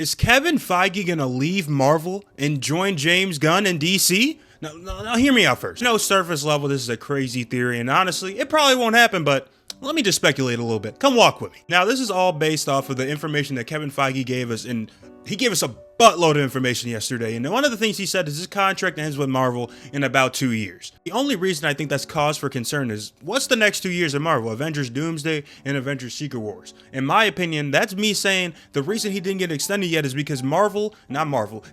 Is Kevin Feige gonna leave Marvel and join James Gunn in DC? Now, hear me out first. No, surface level, this is a crazy theory, and honestly, it probably won't happen, but let me just speculate a little bit. Come walk with me. Now, this is all based off of the information that Kevin Feige gave us, and he gave us a buttload of information yesterday, and one of the things he said is his contract ends with Marvel in about 2 years. The only reason I think that's cause for concern is, what's the next 2 years of Marvel? Avengers Doomsday and Avengers Secret Wars. In my opinion, that's me saying the reason he didn't get extended yet is because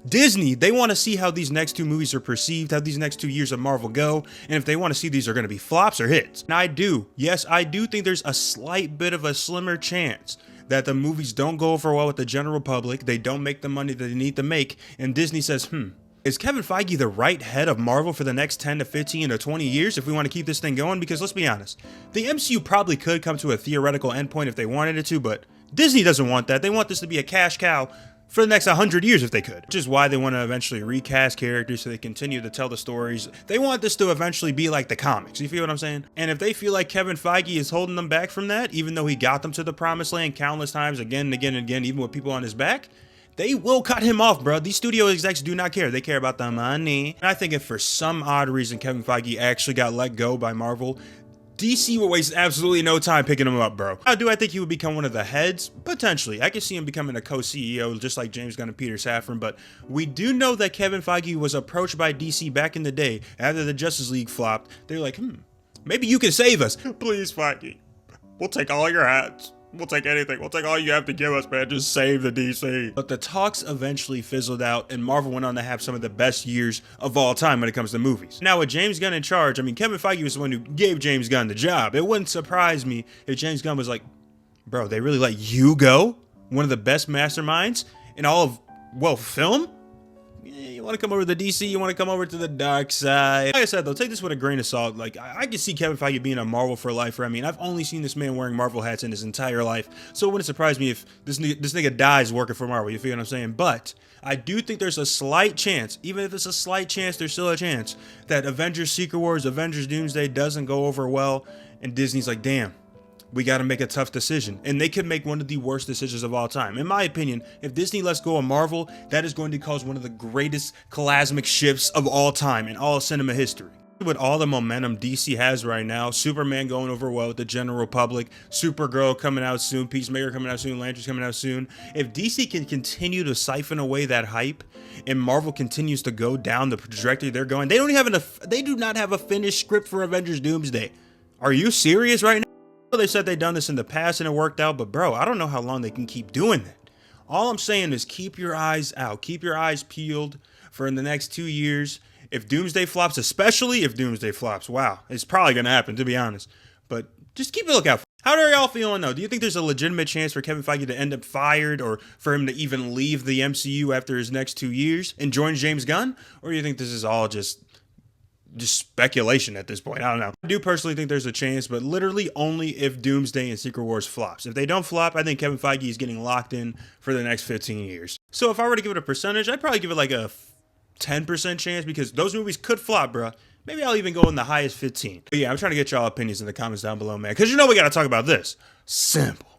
Disney, they want to see how these next two movies are perceived, how these next 2 years of Marvel go, and if they want to see these are going to be flops or hits. And I do think there's a slight bit of a slimmer chance that the movies don't go over well with the general public, they don't make the money that they need to make, and Disney says, is Kevin Feige the right head of Marvel for the next 10 to 15 to 20 years if we want to keep this thing going? Because let's be honest, the MCU probably could come to a theoretical endpoint if they wanted it to, but Disney doesn't want that. They want this to be a cash cow for the next 100 years if they could. Which is why they want to eventually recast characters so they continue to tell the stories. They want this to eventually be like the comics, you feel what I'm saying? And if they feel like Kevin Feige is holding them back from that, even though he got them to the promised land countless times again and again and again, even with people on his back, they will cut him off, bro. These studio execs do not care. They care about the money. And I think if for some odd reason Kevin Feige actually got let go by Marvel, DC would waste absolutely no time picking him up, bro. How do I think he would become one of the heads? Potentially. I could see him becoming a co-CEO just like James Gunn and Peter Safran, but we do know that Kevin Feige was approached by DC back in the day after the Justice League flopped. They're like, maybe you can save us. Please, Feige. We'll take all your hats. We'll take anything. We'll take all you have to give us, man. Just save the DC. But the talks eventually fizzled out, and Marvel went on to have some of the best years of all time when it comes to movies. Now, with James Gunn in charge, I mean, Kevin Feige was the one who gave James Gunn the job. It wouldn't surprise me if James Gunn was like, bro, they really let you go? One of the best masterminds in all of, well, film? You want to come over to the DC, you want to come over to the dark side. Like I said, though, take this with a grain of salt. Like, I can see Kevin Feige being a Marvel for lifer. I mean, I've only seen this man wearing Marvel hats in his entire life, so it wouldn't surprise me if this nigga dies working for Marvel, you feel what I'm saying? But I do think there's a slight chance, even if it's a slight chance, there's still a chance that Avengers Secret Wars, Avengers Doomsday doesn't go over well, and Disney's like, damn, we got to make a tough decision. And they could make one of the worst decisions of all time. In my opinion, if Disney lets go of Marvel, that is going to cause one of the greatest cosmic shifts of all time in all cinema history. With all the momentum DC has right now, Superman going over well with the general public, Supergirl coming out soon, Peacemaker coming out soon, Lanterns coming out soon. If DC can continue to siphon away that hype and Marvel continues to go down the trajectory they're going, they do not have a finished script for Avengers Doomsday. Are you serious right now? They said they've done this in the past and it worked out, but bro, I don't know how long they can keep doing that. All I'm saying is keep your eyes out, keep your eyes peeled for in the next 2 years. If Doomsday flops, especially if Doomsday flops, wow, it's probably going to happen, to be honest. But just keep a lookout. How are y'all feeling though? Do you think there's a legitimate chance for Kevin Feige to end up fired or for him to even leave the MCU after his next 2 years and join James Gunn? Or do you think this is all just speculation at this point? I don't know. I do personally think there's a chance, but literally only if Doomsday and Secret Wars flops. If they don't flop, I think Kevin Feige is getting locked in for the next 15 years. So if I were to give it a percentage, I'd probably give it like a 10% chance because those movies could flop, bro. Maybe I'll even go in the highest 15. But yeah, I'm trying to get y'all opinions in the comments down below, man, because you know we got to talk about this. Simple.